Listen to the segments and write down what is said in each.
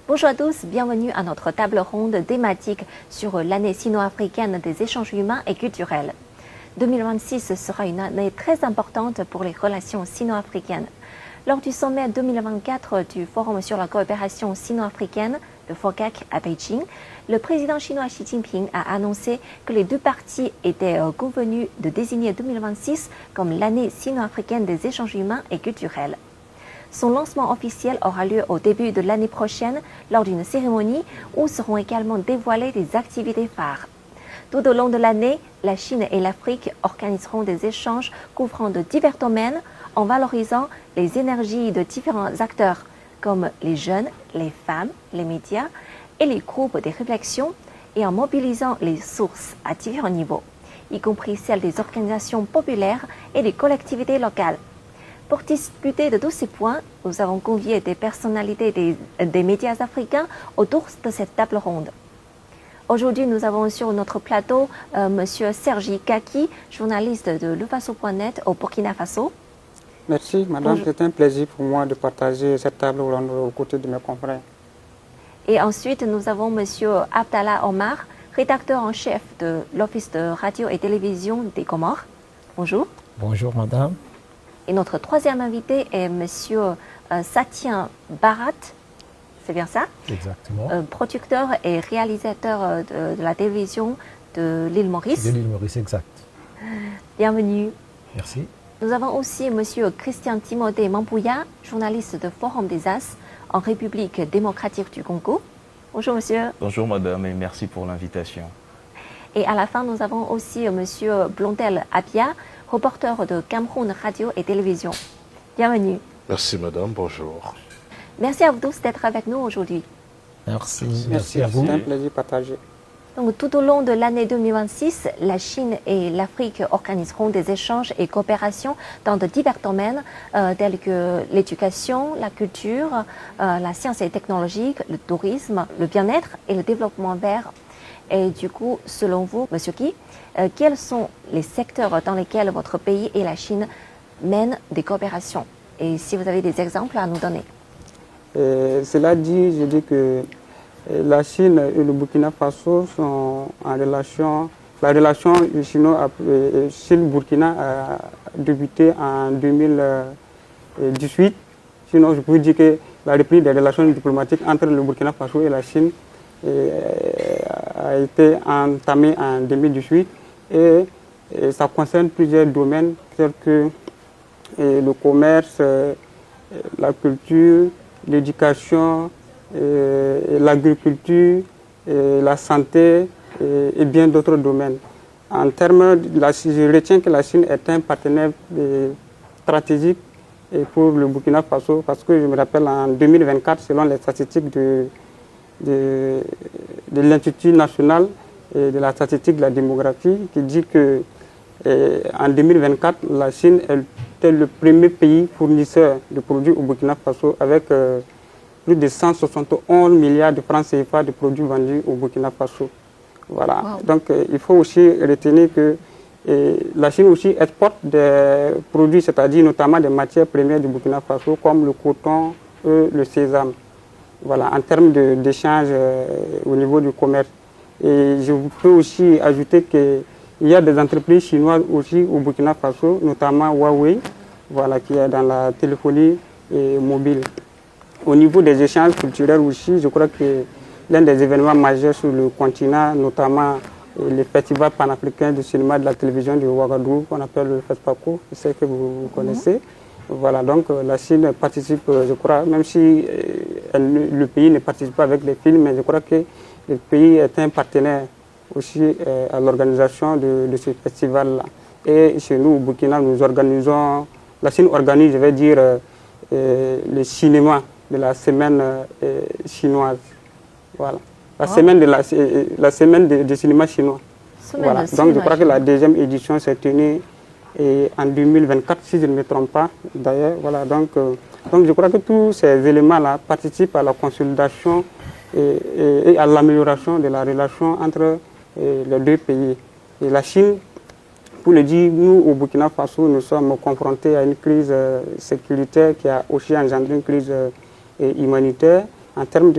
Bonjour à tous, bienvenue à notre table ronde thématique sur l'année sino-africaine des échanges humains et culturels. 2026 sera une année très importante pour les relations sino-africaines. Lors du sommet 2024 du Forum sur la coopération sino-africaine, le FOCAC à Beijing, le président chinois Xi Jinping a annoncé que les deux parties étaient convenus de désigner 2026 comme l'année sino-africaine des échanges humains et culturels. Son lancement officiel aura lieu au début de l'année prochaine lors d'une cérémonie où seront également dévoilées des activités phares. Tout au long de l'année, la Chine et l'Afrique organiseront des échanges couvrant de divers domaines en valorisant les énergies de différents acteurs comme les jeunes, les femmes, les médias et les groupes de réflexion et en mobilisant les sources à différents niveaux, y compris celles des organisations populaires et des collectivités locales. Pour discuter de tous ces points, nous avons convié des personnalités des médias africains autour de cette table ronde. Aujourd'hui, nous avons sur notre plateau M. Sergi Kaki, journaliste de lefaso.net au Burkina Faso. Merci, madame. C'est un plaisir pour moi de partager cette table ronde aux côtés de mes confrères. Et ensuite, nous avons M. Abdallah Omar, rédacteur en chef de l'Office de radio et télévision des Comores. Bonjour. Bonjour, madame. Et notre troisième invité est M. Satien Bharat, c'est bien ça? Exactement. Producteur et réalisateur de la télévision de l'île Maurice. De l'île Maurice, exact. Bienvenue. Merci. Nous avons aussi M. Christian Timothée Mampouya, journaliste de Forum des As en République démocratique du Congo. Bonjour monsieur. Bonjour madame et merci pour l'invitation. Et à la fin, nous avons aussi M. Blondel Apia, reporter de Cameroun Radio et Télévision. Bienvenue. Merci madame, bonjour. Merci à vous tous d'être avec nous aujourd'hui. Merci à vous. C'est un plaisir partagé. Donc, tout au long de l'année 2026, la Chine et l'Afrique organiseront des échanges et coopérations dans de divers domaines tels que l'éducation, la culture, la science et technologie, le tourisme, le bien-être et le développement vert. Et du coup, selon vous, Monsieur Ki, quels sont les secteurs dans lesquels votre pays et la Chine mènent des coopérations? Et si vous avez des exemples à nous donner. Cela dit, je dis que la Chine et le Burkina Faso sont en relation. La relation Chine-Burkina a débuté en 2018. Sinon, je peux dire que la reprise des relations diplomatiques entre le Burkina Faso et la Chine a été entamée en 2018 et ça concerne plusieurs domaines tels que le commerce, la culture, l'éducation, l'agriculture, la santé et bien d'autres domaines. En termes, je retiens que la Chine est un partenaire stratégique pour le Burkina Faso parce que je me rappelle en 2024, selon les statistiques de l'Institut national et de la statistique de la démographie, qui dit que en 2024, la Chine était le premier pays fournisseur de produits au Burkina Faso avec plus de 171 milliards de francs CFA de produits vendus au Burkina Faso. Voilà. Wow. Donc il faut aussi retenir que la Chine aussi exporte des produits, c'est-à-dire notamment des matières premières du Burkina Faso comme le coton et le sésame. Voilà, en termes d'échange au niveau du commerce. Et je peux aussi ajouter qu'il y a des entreprises chinoises aussi au Burkina Faso, notamment Huawei, voilà, qui est dans la téléphonie mobile. Au niveau des échanges culturels aussi, je crois que l'un des événements majeurs sur le continent, notamment le festival panafricain du cinéma et de la télévision de Ouagadougou, qu'on appelle le FESPACO, c'est ce que vous connaissez. Voilà, donc la Chine participe, je crois, même si le pays ne participe pas avec les films, mais je crois que le pays est un partenaire aussi à l'organisation de ce festival-là. Et chez nous, au Burkina, nous organisons, la Chine organise, je vais dire, le cinéma de la semaine chinoise. Voilà. La semaine de cinéma chinois. Voilà. Donc je crois que la deuxième édition s'est tenue en 2024, si je ne me trompe pas. D'ailleurs, voilà. Donc je crois que tous ces éléments-là participent à la consolidation et à l'amélioration de la relation entre les deux pays. Et la Chine, pour le dire, nous, au Burkina Faso, nous sommes confrontés à une crise sécuritaire qui a aussi engendré une crise humanitaire. en termes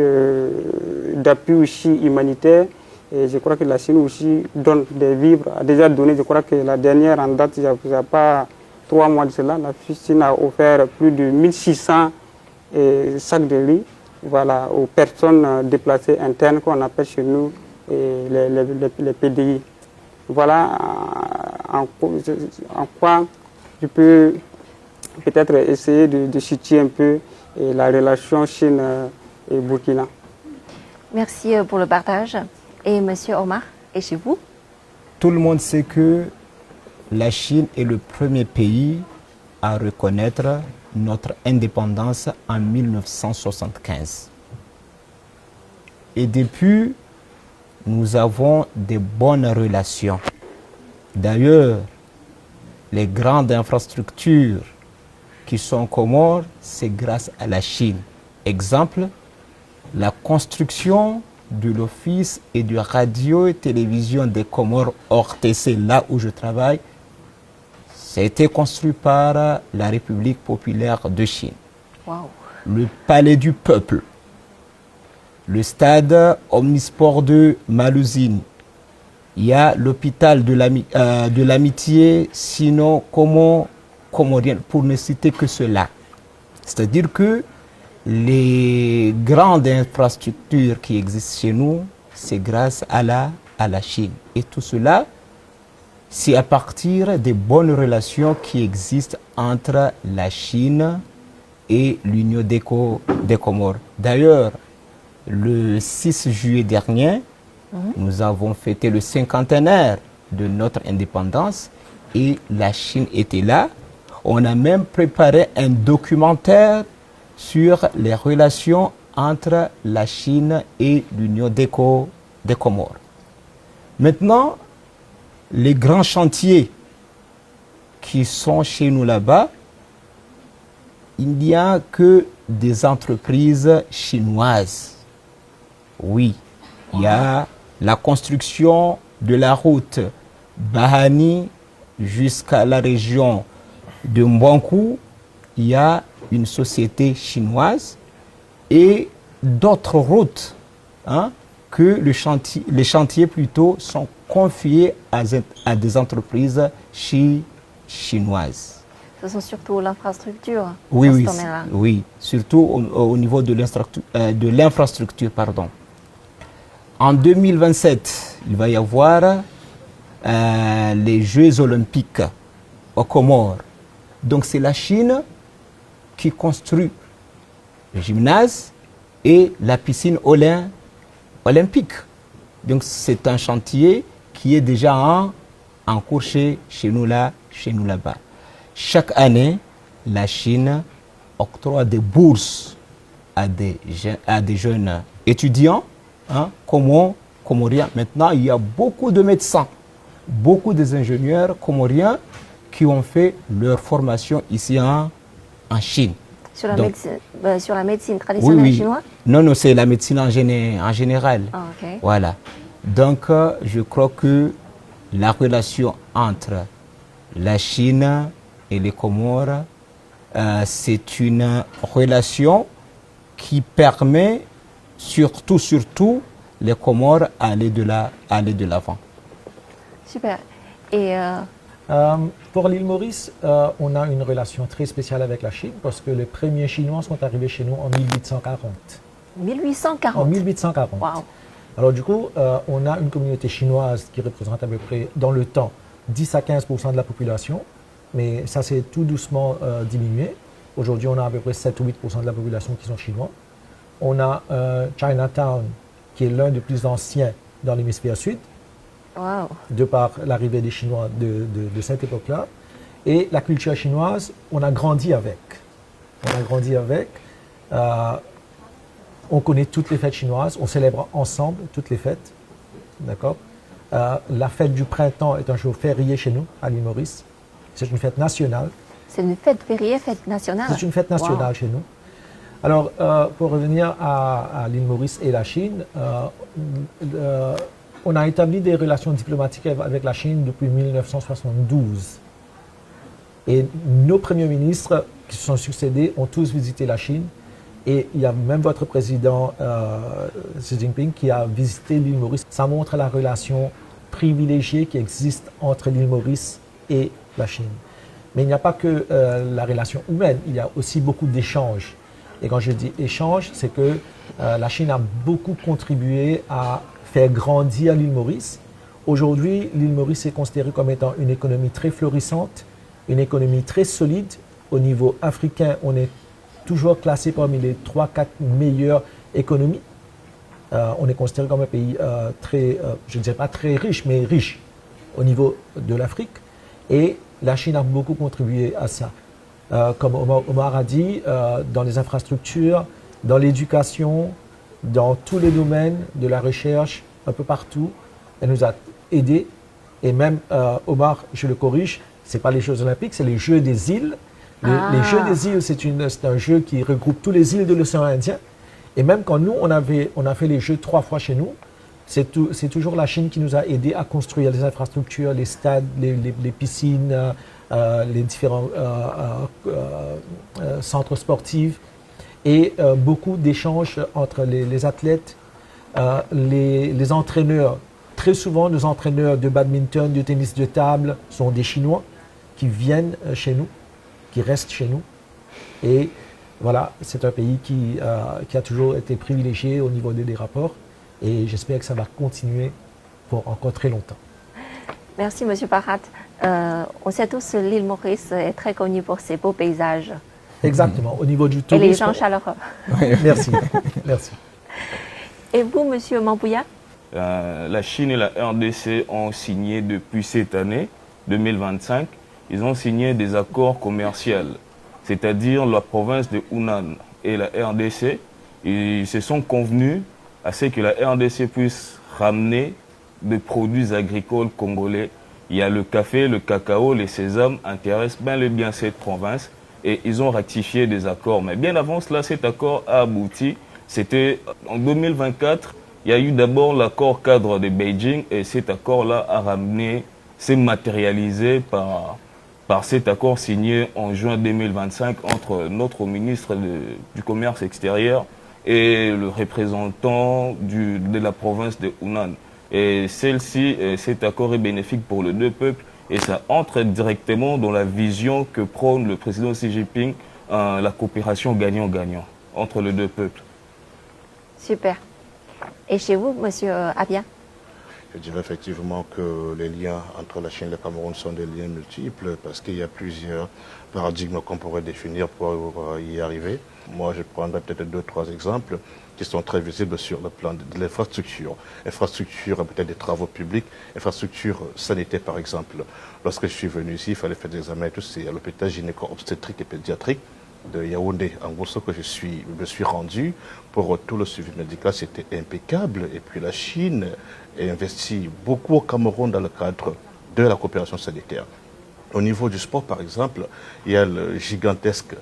d'appui aussi humanitaire. Et je crois que la Chine aussi donne des vivres, a déjà donné, je crois que la dernière en date, il n'y a pas 3 mois de cela, la Chine a offert plus de 1600 sacs de riz, voilà, aux personnes déplacées internes qu'on appelle chez nous les PDI. Voilà en quoi je peux peut-être essayer de situer un peu la relation Chine et Burkina. Merci pour le partage. Et Monsieur Omar, et chez vous? Tout le monde sait que la Chine est le premier pays à reconnaître notre indépendance en 1975. Et depuis, nous avons de bonnes relations. D'ailleurs, les grandes infrastructures qui sont aux Comores, c'est grâce à la Chine. Exemple, la construction de l'Office et de radio et télévision des Comores ORTC, là où je travaille, ça a été construit par la République populaire de Chine. Wow. Le Palais du Peuple, le stade Omnisport de Maluzine, il y a l'hôpital de l'amitié sino-comorienne, pour ne citer que cela. C'est-à-dire que les grandes infrastructures qui existent chez nous, c'est grâce à la Chine. Et tout cela, c'est à partir des bonnes relations qui existent entre la Chine et l'Union des Comores. D'ailleurs, le 6 juillet dernier, nous avons fêté le 50e de notre indépendance et la Chine était là. On a même préparé un documentaire sur les relations entre la Chine et l'Union des Comores. Maintenant, les grands chantiers qui sont chez nous là-bas, il n'y a que des entreprises chinoises. Oui, il y a la construction de la route Bahani jusqu'à la région de Mbankou. Il y a une société chinoise et d'autres routes que les chantiers plutôt sont confiés à des entreprises chinoises. Ce sont surtout l'infrastructure. Oui, dans ce oui, domaine-là. oui, surtout au niveau de l'infrastructure, pardon. En 2027, il va y avoir les Jeux olympiques aux Comores. Donc c'est la Chine qui construit le gymnase et la piscine olympique. Donc c'est un chantier qui est déjà en cours chez nous là-bas. Chaque année, la Chine octroie des bourses à des jeunes étudiants comoriens. Maintenant, il y a beaucoup de médecins, beaucoup d'ingénieurs comoriens qui ont fait leur formation ici en Chine. Sur la médecine traditionnelle chinoise? Non, c'est la médecine en général. Ah, ok. Voilà. Donc, je crois que la relation entre la Chine et les Comores, c'est une relation qui permet surtout les Comores à aller de l'avant. Super. Et pour l'île Maurice, on a une relation très spéciale avec la Chine parce que les premiers Chinois sont arrivés chez nous en 1840. 1840? En 1840. Wow. Alors du coup, on a une communauté chinoise qui représente à peu près, dans le temps, 10 à 15% de la population, mais ça s'est tout doucement diminué. Aujourd'hui, on a à peu près 7 ou 8% de la population qui sont chinois. On a Chinatown, qui est l'un des plus anciens dans l'hémisphère sud, Wow. de par l'arrivée des Chinois de cette époque-là. Et la culture chinoise, on a grandi avec. On connaît toutes les fêtes chinoises, on célèbre ensemble toutes les fêtes. D'accord? La fête du printemps est un jour férié chez nous, à l'île Maurice. C'est une fête nationale. C'est une fête fériée, fête nationale? C'est une fête nationale chez nous. Alors, pour revenir à l'île Maurice et la Chine, on a établi des relations diplomatiques avec la Chine depuis 1972. Et nos premiers ministres qui se sont succédés ont tous visité la Chine Et il y a même votre président Xi Jinping qui a visité l'île Maurice. Ça montre la relation privilégiée qui existe entre l'île Maurice et la Chine. Mais il n'y a pas que la relation humaine, il y a aussi beaucoup d'échanges. Et quand je dis échange, c'est que la Chine a beaucoup contribué à faire grandir l'île Maurice. Aujourd'hui, l'île Maurice est considérée comme étant une économie très florissante, une économie très solide. Au niveau africain, on est toujours classé parmi les 3-4 meilleures économies. On est considéré comme un pays très, je ne dirais pas très riche, mais riche au niveau de l'Afrique. Et la Chine a beaucoup contribué à ça. Comme Omar a dit, dans les infrastructures, dans l'éducation, dans tous les domaines de la recherche, un peu partout, elle nous a aidés. Et même, Omar, je le corrige, ce n'est pas les Jeux Olympiques, c'est les Jeux des îles. Les Jeux des îles, c'est un jeu qui regroupe toutes les îles de l'océan Indien. Et même quand nous, on a fait les Jeux 3 fois chez nous, c'est toujours la Chine qui nous a aidés à construire les infrastructures, les stades, les piscines, les différents centres sportifs et beaucoup d'échanges entre les athlètes, les entraîneurs. Très souvent, nos entraîneurs de badminton, de tennis de table sont des Chinois qui viennent chez nous, qui restent chez nous. Et voilà, c'est un pays qui a toujours été privilégié au niveau des rapports. Et j'espère que ça va continuer pour encore très longtemps. Merci, M. Parat. On sait tous que l'île Maurice est très connue pour ses beaux paysages. Exactement, au niveau du tourisme. Et les gens chaleureux. Merci, merci. Et vous, M. Mambouya? La Chine et la RDC ont signé depuis cette année, 2025, ils ont signé des accords commerciaux. C'est-à-dire la province de Hunan et la RDC, ils se sont convenus à ce que la RDC puisse ramener des produits agricoles congolais. Il y a le café, le cacao, les sésames intéressent bien cette province et ils ont ratifié des accords. Mais bien avant cela, cet accord a abouti. C'était en 2024, il y a eu d'abord l'accord cadre de Beijing et cet accord-là a ramené, s'est matérialisé par cet accord signé en juin 2025 entre notre ministre du Commerce extérieur et le représentant de la province de Hunan. Et cet accord est bénéfique pour les deux peuples et ça entre directement dans la vision que prône le président Xi Jinping, la coopération gagnant-gagnant entre les deux peuples. Super. Et chez vous, M. Abia? Je dirais effectivement que les liens entre la Chine et le Cameroun sont des liens multiples parce qu'il y a plusieurs paradigmes qu'on pourrait définir pour y arriver. Moi, je prendrais peut-être 2-3 exemples qui sont très visibles sur le plan de l'infrastructure. Infrastructure, peut-être des travaux publics, infrastructure sanitaire par exemple. Lorsque je suis venu ici, il fallait faire des examens et tout, c'est à l'hôpital gynéco-obstétrique et pédiatrique de Yaoundé, en gros, ce que je me suis rendu pour tout le suivi médical, c'était impeccable. Et puis la Chine a investi beaucoup au Cameroun dans le cadre de la coopération sanitaire. Au niveau du sport, par exemple, il y a le gigantesque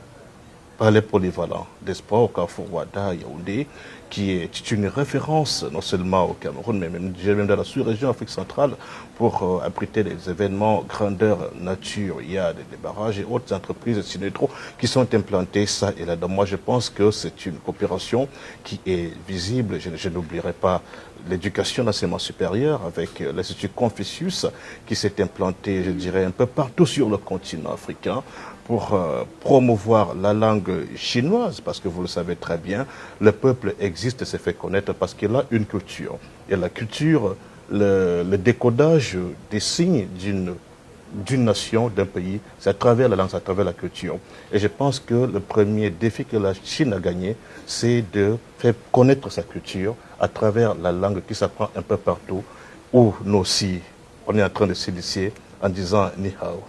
palais polyvalent des sports au Carrefour Ouada, Yaoundé, qui est une référence non seulement au Cameroun, mais même dans la sous-région Afrique centrale pour abriter des événements grandeur nature. Il y a des barrages et autres entreprises Sinetro qui sont implantées ça et là. Donc moi je pense que c'est une coopération qui est visible. Je n'oublierai pas l'éducation d'enseignement supérieur avec l'Institut Confucius qui s'est implanté, je dirais, un peu partout sur le continent africain pour promouvoir la langue chinoise, parce que vous le savez très bien, le peuple existe et s'est fait connaître parce qu'il a une culture. Et la culture, le décodage des signes d'une nation, d'un pays, c'est à travers la langue, c'est à travers la culture. Et je pense que le premier défi que la Chine a gagné, c'est de faire connaître sa culture à travers la langue qui s'apprend un peu partout, où nous aussi, on est en train de s'initier en disant Ni Hao.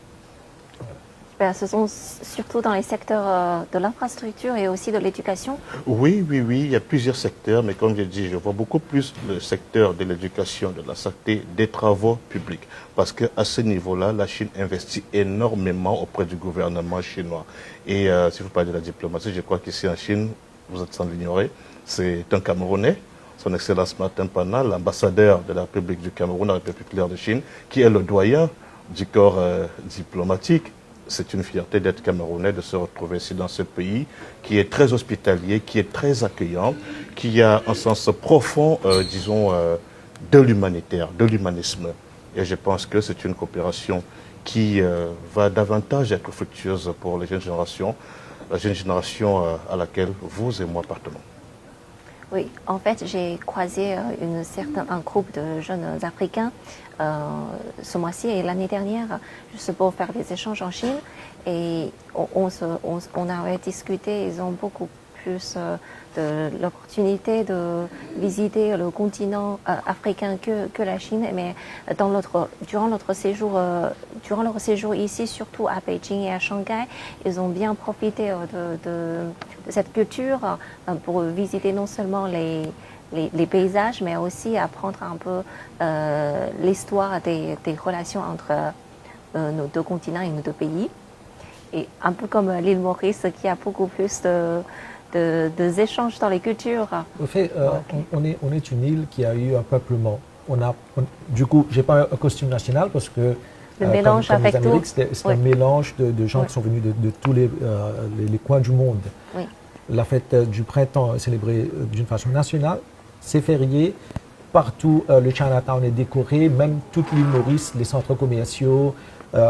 Ce sont surtout dans les secteurs de l'infrastructure et aussi de l'éducation? Oui, il y a plusieurs secteurs, mais comme je dis, je vois beaucoup plus le secteur de l'éducation, de la santé, des travaux publics. Parce qu'à ce niveau-là, la Chine investit énormément auprès du gouvernement chinois. Et si vous parlez de la diplomatie, je crois qu'ici en Chine, vous êtes sans l'ignorer, c'est un Camerounais, son Excellence Martin Pana, l'ambassadeur de la République du Cameroun, la République populaire de Chine, qui est le doyen du corps diplomatique. c'est une fierté d'être Camerounais, de se retrouver ici dans ce pays qui est très hospitalier, qui est très accueillant, qui a un sens profond, disons, de l'humanitaire, de l'humanisme. Et je pense que c'est une coopération qui va davantage être fructueuse pour les jeunes générations, la jeune génération à laquelle vous et moi appartenons. Oui, en fait, j'ai croisé un groupe de jeunes Africains ce mois-ci et l'année dernière, juste pour faire des échanges en Chine. Et on avait discuté, ils ont beaucoup plus de l'opportunité de visiter le continent africain que la Chine. Mais durant leur séjour ici, surtout à Beijing et à Shanghai, ils ont bien profité de cette culture pour visiter non seulement les paysages, mais aussi apprendre un peu l'histoire des relations entre nos deux continents et nos deux pays. Et un peu comme l'île Maurice, qui a beaucoup plus des échanges dans les cultures. Au fait, on est une île qui a eu un peuplement. Du coup, j'ai pas un costume national parce que le mélange comme avec les Amériques, c'est oui. un mélange de gens Oui. qui sont venus de tous les coins du monde. Oui. La fête du printemps est célébrée d'une façon nationale. C'est férié. Partout, le Chinatown est décoré. Même toute l'île Maurice, les centres commerciaux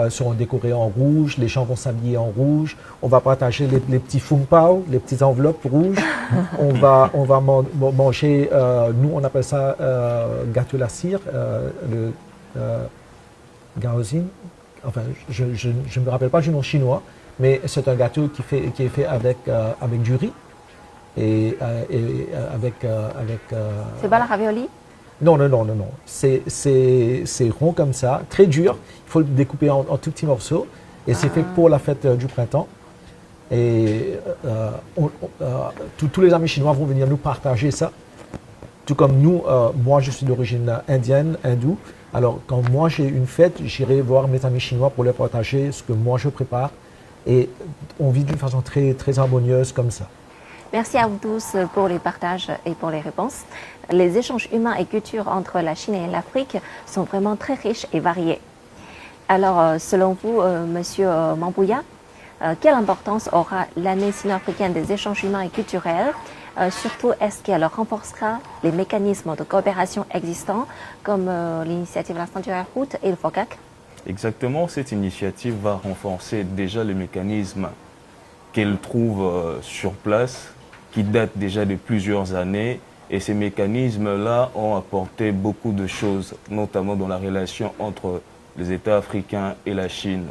seront décorés en rouge. Les gens vont s'habiller en rouge. On va partager les petits fung pao, les petites enveloppes rouges. on va manger, nous on appelle ça gâteau la cire, le gaozin. Enfin, je ne me rappelle pas du nom chinois, mais c'est un gâteau qui est fait avec du riz et avec. C'est pas la ravioli? Non. C'est rond comme ça, très dur. Il faut le découper en tout petits morceaux. Et c'est fait pour la fête du printemps. Et tous les amis chinois vont venir nous partager ça. Tout comme nous, moi je suis d'origine indienne, hindoue. Alors quand moi j'ai une fête, j'irai voir mes amis chinois pour leur partager ce que moi je prépare. Et on vit d'une façon très, très harmonieuse comme ça. Merci à vous tous pour les partages et pour les réponses. Les échanges humains et culturels entre la Chine et l'Afrique sont vraiment très riches et variés. Alors, selon vous, Monsieur Mambouya, quelle importance aura l'année sino-africaine des échanges humains et culturels? Surtout, est-ce qu'elle renforcera les mécanismes de coopération existants, comme l'initiative L'Instant de la Route et le FOCAC? Exactement, cette initiative va renforcer déjà les mécanismes qu'elle trouve sur place, qui datent déjà de plusieurs années. Et ces mécanismes-là ont apporté beaucoup de choses, notamment dans la relation entre les États africains et la Chine.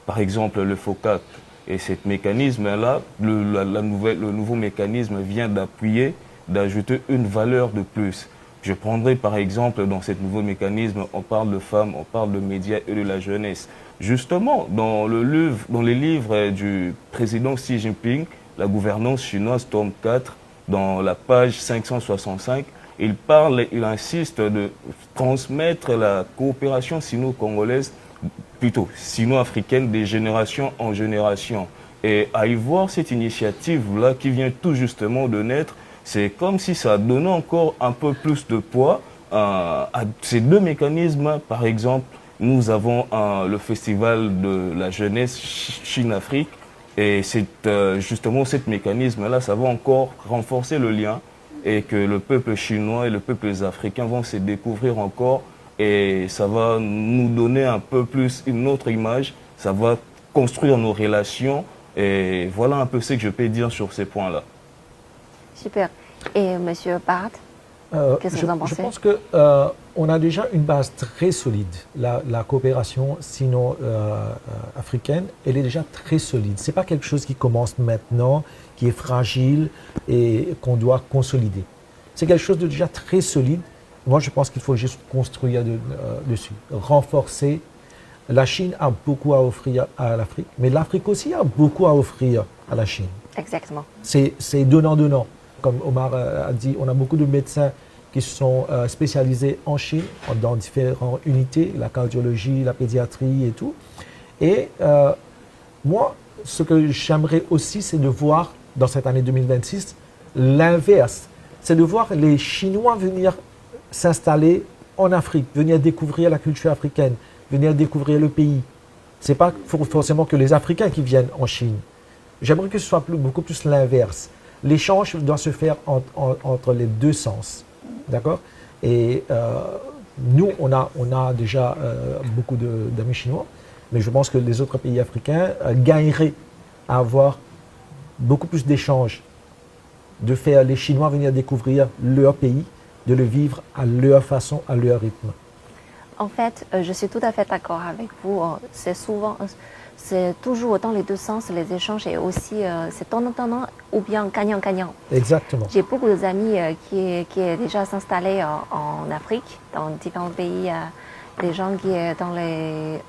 Par exemple, le FOCAC. Et ce mécanisme-là, le nouveau mécanisme vient d'appuyer, d'ajouter une valeur de plus. Je prendrai par exemple, dans ce nouveau mécanisme, on parle de femmes, on parle de médias et de la jeunesse. Justement, dans les livres du président Xi Jinping, la gouvernance chinoise, tome 4, dans la page 565, il insiste de transmettre la coopération sino-congolaise, plutôt sino-africaine, des générations en génération. Et à y voir cette initiative-là qui vient tout justement de naître, c'est comme si ça donnait encore un peu plus de poids à ces deux mécanismes. Par exemple, nous avons le festival de la jeunesse Chine-Afrique. Et justement, ce mécanisme-là, ça va encore renforcer le lien et que le peuple chinois et le peuple africain vont se découvrir encore et ça va nous donner un peu plus une autre image, ça va construire nos relations et voilà un peu ce que je peux dire sur ces points-là. Super. Et Monsieur Barat, qu'est-ce que vous en pensez? Je pense qu'on a déjà une base très solide. La coopération sino-africaine, elle est déjà très solide. Ce n'est pas quelque chose qui commence maintenant, qui est fragile et qu'on doit consolider. C'est quelque chose de déjà très solide. Moi, je pense qu'il faut juste construire dessus, renforcer. La Chine a beaucoup à offrir à l'Afrique, mais l'Afrique aussi a beaucoup à offrir à la Chine. Exactement. C'est donnant-donnant. Comme Omar a dit, on a beaucoup de médecins qui sont spécialisés en Chine, dans différentes unités, la cardiologie, la pédiatrie et tout. Et moi, ce que j'aimerais aussi, c'est de voir, dans cette année 2026, l'inverse. C'est de voir les Chinois venir s'installer en Afrique, venir découvrir la culture africaine, venir découvrir le pays. Ce n'est pas forcément que les Africains qui viennent en Chine. J'aimerais que ce soit beaucoup plus l'inverse. L'échange doit se faire entre les deux sens. D'accord? Et nous, on a déjà beaucoup d'amis chinois, mais je pense que les autres pays africains gagneraient à avoir beaucoup plus d'échanges, de faire les Chinois venir découvrir leur pays, de le vivre à leur façon, à leur rythme. En fait, je suis tout à fait d'accord avec vous. C'est toujours dans les deux sens, les échanges, et aussi c'est tonnant ou bien gagnant-gagnant. Exactement. J'ai beaucoup d'amis qui sont déjà installés en Afrique, dans différents pays, des gens qui sont dans les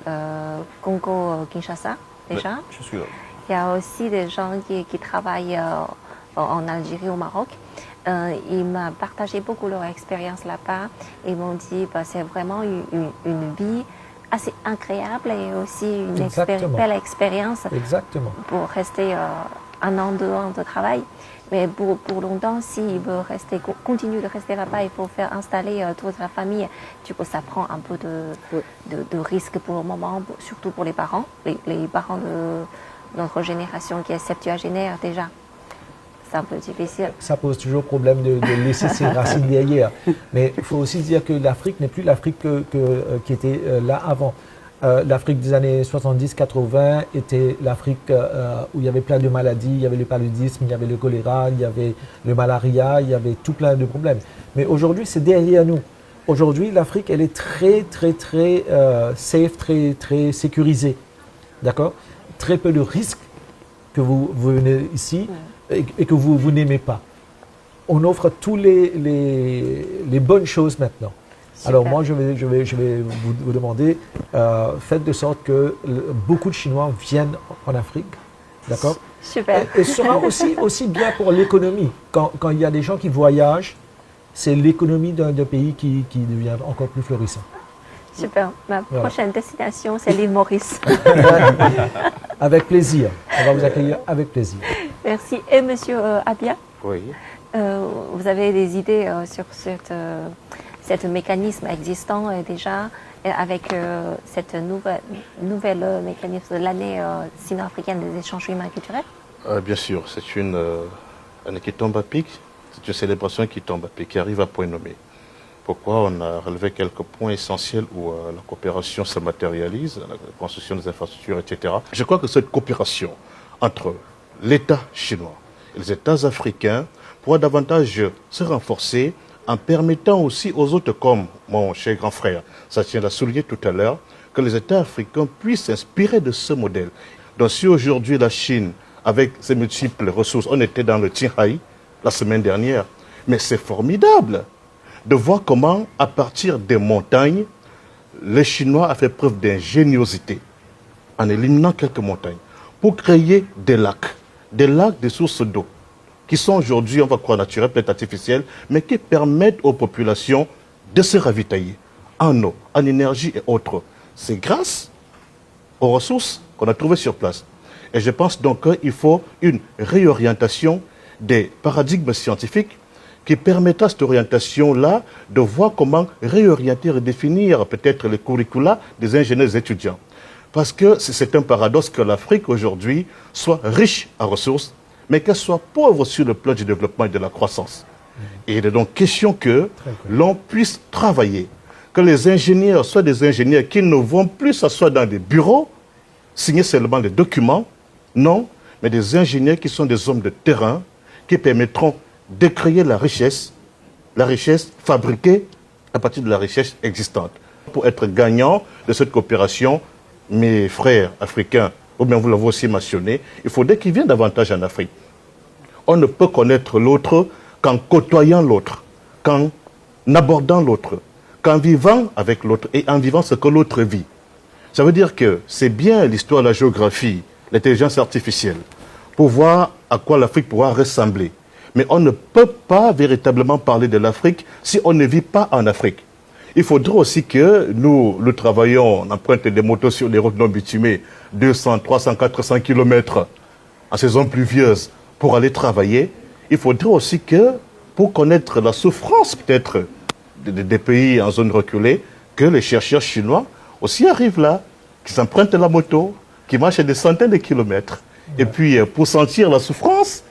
Congo-Kinshasa déjà. Ouais, je suis là. Il y a aussi des gens qui travaillent en Algérie, au Maroc. Ils m'ont partagé beaucoup leur expérience là-bas. Ils m'ont dit que c'est vraiment une vie assez agréable et aussi une belle expérience. Exactement. Pour rester un an, 2 ans de travail. Mais pour longtemps, s'ils veulent continuer de rester là-bas, il faut faire installer toute la famille. Du coup, ça prend un peu de risque pour le moment, surtout pour les parents, les parents de notre génération qui est septuagénaire déjà. C'est un peu difficile. Ça pose toujours problème de laisser ses racines derrière. Mais il faut aussi dire que l'Afrique n'est plus l'Afrique qui était là avant. L'Afrique des années 70-80 était l'Afrique où il y avait plein de maladies. Il y avait le paludisme, il y avait le choléra, il y avait le malaria, il y avait tout plein de problèmes. Mais aujourd'hui, c'est derrière nous. Aujourd'hui, l'Afrique, elle est très safe, très sécurisée. D'accord? Très peu de risques que vous venez ici et que vous n'aimez pas. On offre tous les bonnes choses maintenant. Super. Alors moi, je vais vous demander, faites de sorte que beaucoup de Chinois viennent en Afrique, d'accord? Super. Et ce sera aussi bien pour l'économie. Quand il y a des gens qui voyagent, c'est l'économie d'un pays qui devient encore plus florissant. Super. Ma prochaine destination, c'est l'île Maurice. Avec plaisir. On va vous accueillir avec plaisir. Merci. Et Monsieur Abia? Oui. Vous avez des idées sur ce mécanisme existant déjà avec cette nouvelle mécanisme de l'année sino-africaine des échanges humains et culturels? Bien sûr, c'est une année qui tombe à pic, c'est une célébration qui tombe à pic, qui arrive à point nommé. Pourquoi on a relevé quelques points essentiels où la coopération se matérialise, la construction des infrastructures, etc. Je crois que cette coopération entre l'État chinois et les États africains pourra davantage se renforcer en permettant aussi aux autres, comme mon cher grand frère Satien l'a souligné tout à l'heure, que les États africains puissent s'inspirer de ce modèle. Donc si aujourd'hui la Chine, avec ses multiples ressources, on était dans le Qinghai la semaine dernière, mais c'est formidable de voir comment, à partir des montagnes, les Chinois ont fait preuve d'ingéniosité en éliminant quelques montagnes pour créer des lacs, des sources d'eau, qui sont aujourd'hui, on va croire naturelles, peut-être artificielles, mais qui permettent aux populations de se ravitailler en eau, en énergie et autres. C'est grâce aux ressources qu'on a trouvées sur place. Et je pense donc qu'il faut une réorientation des paradigmes scientifiques qui permettra cette orientation-là de voir comment réorienter, redéfinir peut-être les curricula des ingénieurs étudiants. Parce que c'est un paradoxe que l'Afrique aujourd'hui soit riche en ressources, mais qu'elle soit pauvre sur le plan du développement et de la croissance. Et il est donc question que l'on puisse travailler, que les ingénieurs soient des ingénieurs qui ne vont plus s'asseoir dans des bureaux, signer seulement les documents, non, mais des ingénieurs qui sont des hommes de terrain, qui permettront de créer la richesse fabriquée à partir de la richesse existante. Pour être gagnant de cette coopération, mes frères africains, ou bien vous l'avez aussi mentionné, il faudrait qu'ils viennent davantage en Afrique. On ne peut connaître l'autre qu'en côtoyant l'autre, qu'en abordant l'autre, qu'en vivant avec l'autre et en vivant ce que l'autre vit. Ça veut dire que c'est bien l'histoire, la géographie, l'intelligence artificielle, pour voir à quoi l'Afrique pourra ressembler. Mais on ne peut pas véritablement parler de l'Afrique si on ne vit pas en Afrique. Il faudrait aussi que nous travaillions, on emprunte des motos sur des routes non bitumées, 200, 300, 400 km en saison pluvieuse pour aller travailler. Il faudrait aussi que, pour connaître la souffrance peut-être des pays en zone reculée, que les chercheurs chinois aussi arrivent là, qui s'empruntent la moto, qui marchent des centaines de kilomètres, et puis pour sentir la souffrance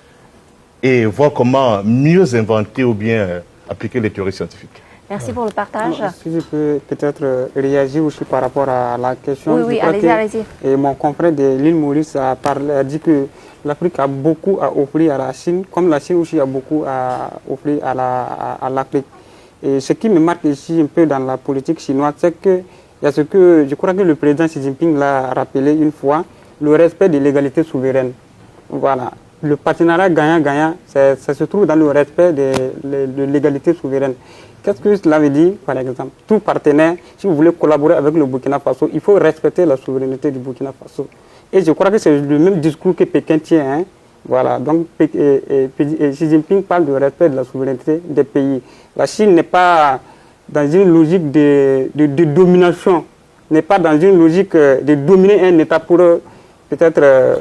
et voir comment mieux inventer ou bien appliquer les théories scientifiques. Merci pour le partage. Si je peux peut-être réagir aussi par rapport à la question. Oui, allez-y. Et mon confrère de l'île Maurice a dit que l'Afrique a beaucoup à offrir à la Chine, comme la Chine aussi a beaucoup à offrir à l'Afrique. Et ce qui me marque ici un peu dans la politique chinoise, c'est que il y a ce que je crois que le président Xi Jinping l'a rappelé une fois, le respect de l'égalité souveraine. Voilà. Le partenariat gagnant-gagnant, ça se trouve dans le respect de l'égalité souveraine. Qu'est-ce que cela veut dire, par exemple? Tout partenaire, si vous voulez collaborer avec le Burkina Faso, il faut respecter la souveraineté du Burkina Faso. Et je crois que c'est le même discours que Pékin tient. Hein. Voilà. Donc, Xi Jinping parle du respect de la souveraineté des pays. La Chine n'est pas dans une logique de domination, n'est pas dans une logique de dominer un État pour peut-être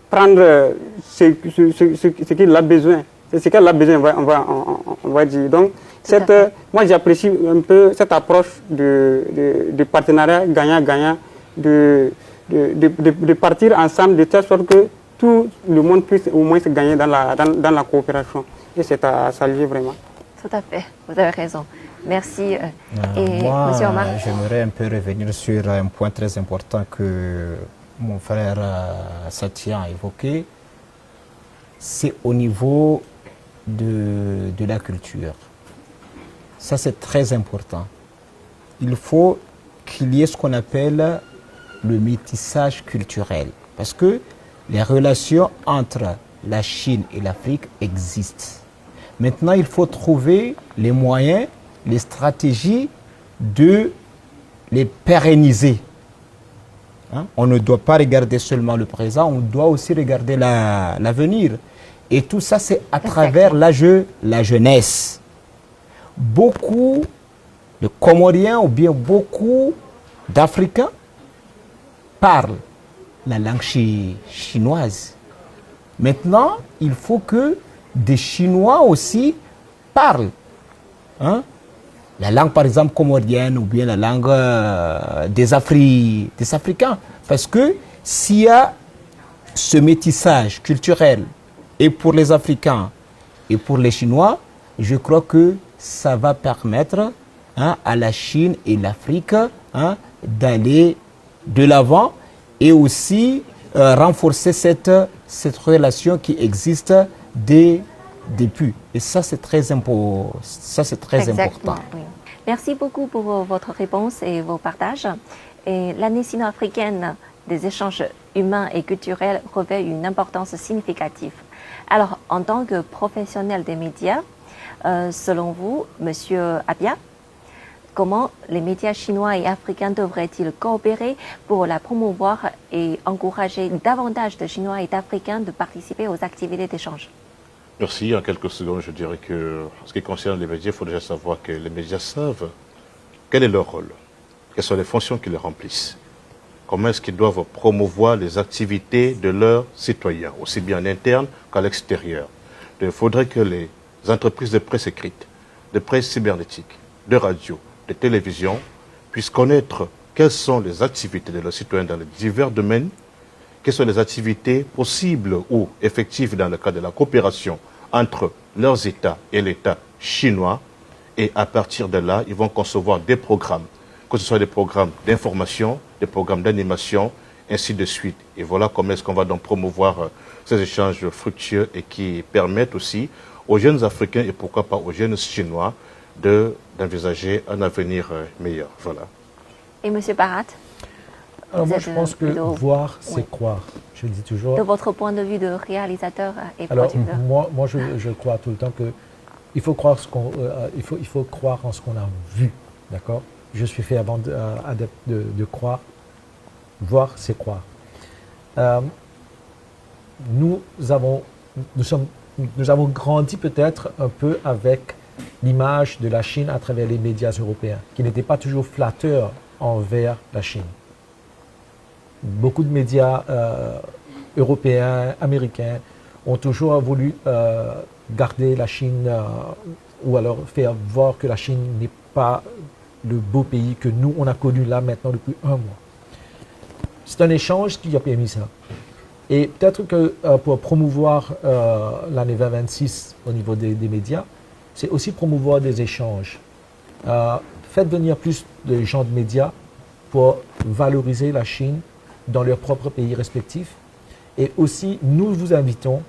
prendre ce qu'il a besoin. C'est ce qu'elle a besoin, on va dire. Donc, moi j'apprécie un peu cette approche de partenariat gagnant-gagnant, de partir ensemble de telle sorte que tout le monde puisse au moins se gagner dans la coopération. Et c'est à saluer vraiment. Tout à fait, vous avez raison. Merci. Et moi, Monsieur Omar, j'aimerais un peu revenir sur un point très important que mon frère Satya a évoqué. C'est au niveau de la culture. Ça, c'est très important. Il faut qu'il y ait ce qu'on appelle le métissage culturel. Parce que les relations entre la Chine et l'Afrique existent. Maintenant, il faut trouver les moyens, les stratégies de les pérenniser. Hein? On ne doit pas regarder seulement le présent, on doit aussi regarder l'avenir. Et tout ça, c'est à travers la jeunesse. Beaucoup de Comoriens ou bien beaucoup d'Africains parlent la langue chinoise. Maintenant, il faut que des Chinois aussi parlent. Hein? La langue, par exemple, comorienne ou bien la langue des Africains. Parce que s'il y a ce métissage culturel, et pour les Africains et pour les Chinois, je crois que ça va permettre à la Chine et l'Afrique d'aller de l'avant et aussi renforcer cette relation qui existe depuis. Et ça, c'est très important. Oui. Merci beaucoup pour votre réponse et vos partages. Et l'année sino-africaine des échanges humains et culturels revêt une importance significative. Alors, en tant que professionnel des médias, selon vous, Monsieur Abia, comment les médias chinois et africains devraient-ils coopérer pour la promouvoir et encourager davantage de Chinois et d'Africains de participer aux activités d'échange? Merci. En quelques secondes, je dirais que, en ce qui concerne les médias, il faut déjà savoir que les médias savent quel est leur rôle, quelles sont les fonctions qu'ils remplissent, comment est-ce qu'ils doivent promouvoir les activités de leurs citoyens, aussi bien en interne qu'à l'extérieur. Il faudrait que les entreprises de presse écrite, de presse cybernétique, de radio, de télévision puissent connaître quelles sont les activités de leurs citoyens dans les divers domaines, quelles sont les activités possibles ou effectives dans le cadre de la coopération entre leurs États et l'État chinois. Et à partir de là, ils vont concevoir des programmes, que ce soit des programmes d'information, des programmes d'animation, ainsi de suite. Et voilà comment est-ce qu'on va donc promouvoir ces échanges fructueux et qui permettent aussi aux jeunes Africains et pourquoi pas aux jeunes Chinois d'envisager un avenir meilleur. Voilà. Et M. Barat? Alors moi, je pense que voir, c'est croire. Je dis toujours. De votre point de vue de réalisateur et alors, producteur. moi je crois tout le temps que il faut croire il faut croire en ce qu'on a vu, d'accord? Je suis fait avant adepte de croire. Voir, c'est croire. Nous avons grandi peut-être un peu avec l'image de la Chine à travers les médias européens, qui n'étaient pas toujours flatteurs envers la Chine. Beaucoup de médias européens, américains, ont toujours voulu garder la Chine ou alors faire voir que la Chine n'est pas le beau pays que nous, on a connu là maintenant depuis un mois. c'est un échange qui a permis ça. Et peut-être que pour promouvoir l'année 2026 au niveau des médias, c'est aussi promouvoir des échanges. Faites venir plus de gens de médias pour valoriser la Chine dans leurs propres pays respectifs. Et aussi, nous vous invitons,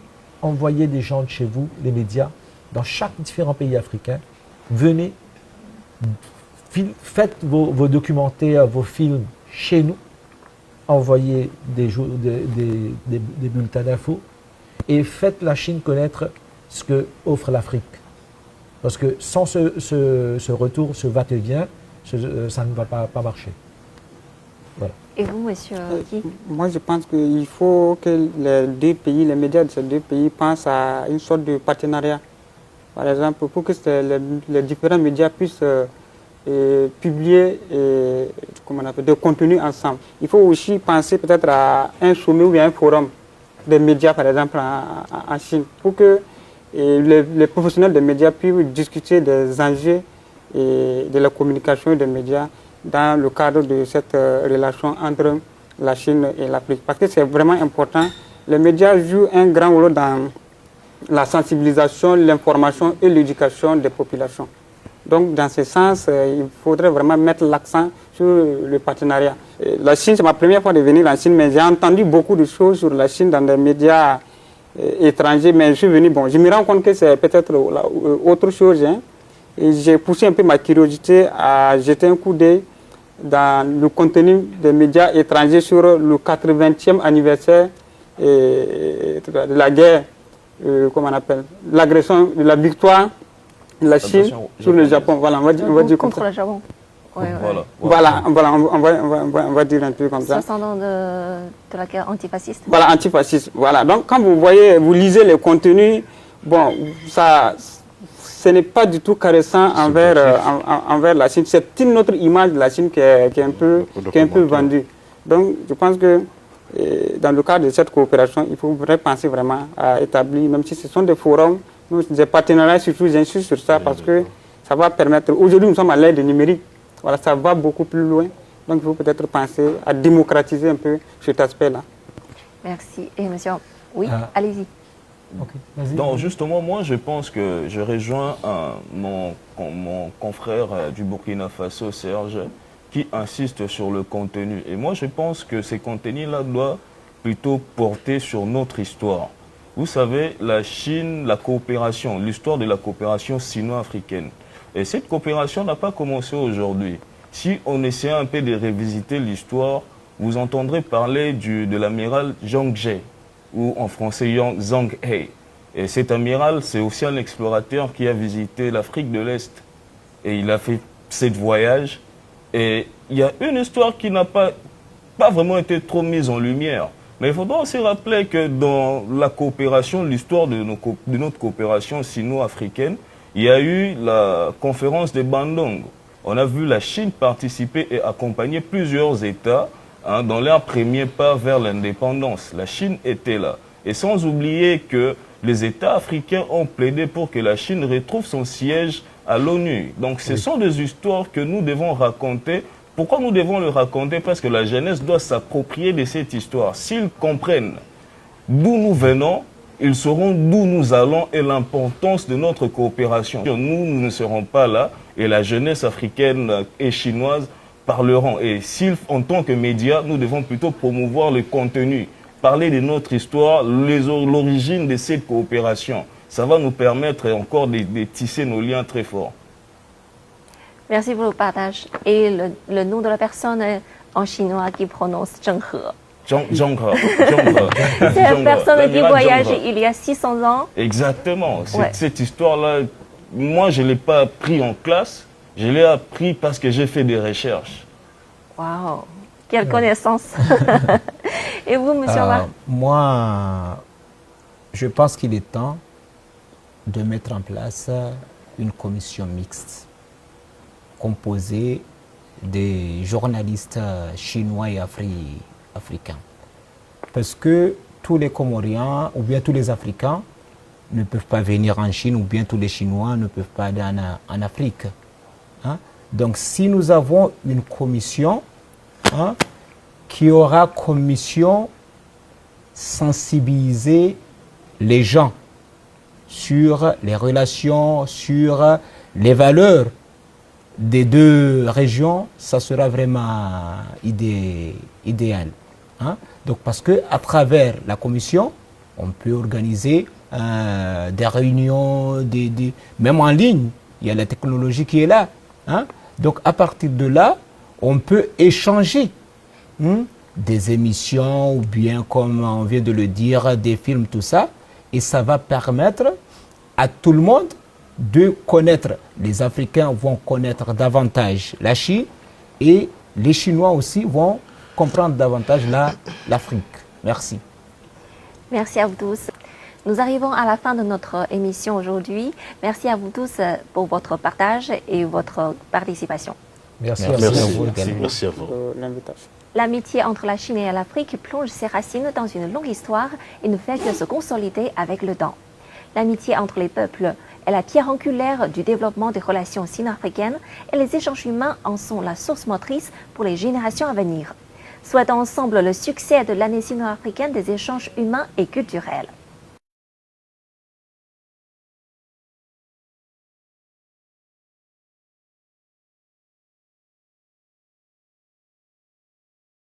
envoyez des gens de chez vous, les médias, dans chaque différent pays africain. Venez, faites vos documentaires, vos films chez nous. Envoyez des bulletins d'infos et faites la Chine connaître ce que offre l'Afrique. Parce que sans ce retour, ce va-et-vient, ça ne va pas marcher. Voilà. Et vous, monsieur Guy? Moi, je pense qu'il faut que les deux pays, les médias de ces deux pays pensent à une sorte de partenariat. Par exemple, pour que les différents médias puissent publier des contenus ensemble. Il faut aussi penser peut-être à un sommet ou bien un forum des médias, par exemple, en Chine, pour que les professionnels des médias puissent discuter des enjeux et de la communication des médias dans le cadre de cette relation entre la Chine et l'Afrique. Parce que c'est vraiment important. Les médias jouent un grand rôle dans la sensibilisation, l'information et l'éducation des populations. Donc, dans ce sens, il faudrait vraiment mettre l'accent sur le partenariat. La Chine, c'est ma première fois de venir en Chine, mais j'ai entendu beaucoup de choses sur la Chine dans des médias étrangers, mais je suis venu, je me rends compte que c'est peut-être autre chose. Hein, et j'ai poussé un peu ma curiosité à jeter un coup d'œil dans le contenu des médias étrangers sur le 80e anniversaire de la guerre, comment on appelle, l'agression, de la victoire de la Chine sur le Japon. Voilà, on va dire comme contre ça. le Japon. Ouais, Voilà, on va dire un peu comme ça. 60 ans de la guerre antifasciste. Voilà, antifasciste. Voilà, donc quand vous voyez, vous lisez les contenus, ce n'est pas du tout caressant envers la Chine. C'est une autre image de la Chine qui est un peu vendue. Donc, je pense que dans le cadre de cette coopération, il faudrait penser vraiment à établir, même si ce sont des forums, des partenariats, surtout, j'insiste sur ça, parce que ça va permettre. Aujourd'hui, nous sommes à l'ère du numérique. Voilà, ça va beaucoup plus loin. Donc, il faut peut-être penser à démocratiser un peu cet aspect-là. Merci. Et monsieur, oui, allez-y. Okay. Donc, justement, moi, je pense que je rejoins mon confrère du Burkina Faso, Serge, qui insiste sur le contenu. Et moi, je pense que ces contenus-là doivent plutôt porter sur notre histoire. Vous savez, la Chine, la coopération, l'histoire de la coopération sino-africaine. Et cette coopération n'a pas commencé aujourd'hui. Si on essaie un peu de revisiter l'histoire, vous entendrez parler de l'amiral Zhang Jie, ou en français Zhang He. Et cet amiral, c'est aussi un explorateur qui a visité l'Afrique de l'Est. Et il a fait 7 voyages. Et il y a une histoire qui n'a pas vraiment été trop mise en lumière. Mais il faudra aussi rappeler que dans la coopération, l'histoire de notre coopération sino-africaine, il y a eu la conférence de Bandung. On a vu la Chine participer et accompagner plusieurs États dans leur premier pas vers l'indépendance. La Chine était là. Et sans oublier que les États africains ont plaidé pour que la Chine retrouve son siège à l'ONU. Donc ce sont des histoires que nous devons raconter. Pourquoi nous devons le raconter? Parce que la jeunesse doit s'approprier de cette histoire. S'ils comprennent d'où nous venons, ils sauront d'où nous allons et l'importance de notre coopération. Nous ne serons pas là et la jeunesse africaine et chinoise parleront. Et s'ils, en tant que médias, nous devons plutôt promouvoir le contenu, parler de notre histoire, l'origine de cette coopération. Ça va nous permettre encore de tisser nos liens très forts. Merci pour le partage. Et le nom de la personne en chinois qui prononce Zheng He. C'est une personne qui voyage il y a 600 ans. Exactement. Cette histoire-là, moi, je ne l'ai pas appris en classe. Je l'ai appris parce que j'ai fait des recherches. Waouh, quelle connaissance. Et vous, monsieur Omar? Moi, je pense qu'il est temps de mettre en place une commission mixte composée des journalistes chinois et africains. Parce que tous les Comoriens ou bien tous les Africains ne peuvent pas venir en Chine ou bien tous les Chinois ne peuvent pas aller en Afrique. Hein? Donc si nous avons une commission qui aura comme mission sensibiliser les gens sur les relations, sur les valeurs des deux régions, ça sera vraiment idéal. Hein? Donc, parce qu'à travers la commission, on peut organiser des réunions, même en ligne, il y a la technologie qui est là. Hein? Donc, à partir de là, on peut échanger des émissions ou bien, comme on vient de le dire, des films, tout ça. Et ça va permettre à tout le monde de connaître. Les Africains vont connaître davantage la Chine et les Chinois aussi vont comprendre davantage l'Afrique. Merci. Merci à vous tous. Nous arrivons à la fin de notre émission aujourd'hui. Merci à vous tous pour votre partage et votre participation. Merci, Merci. à vous. à vous également. Merci à vous. L'invitation. L'amitié entre la Chine et l'Afrique plonge ses racines dans une longue histoire et ne fait que se consolider avec le temps. L'amitié entre les peuples est la pierre angulaire du développement des relations sino-africaines et les échanges humains en sont la source motrice pour les générations à venir. Souhaitons ensemble le succès de l'année sino-africaine des échanges humains et culturels.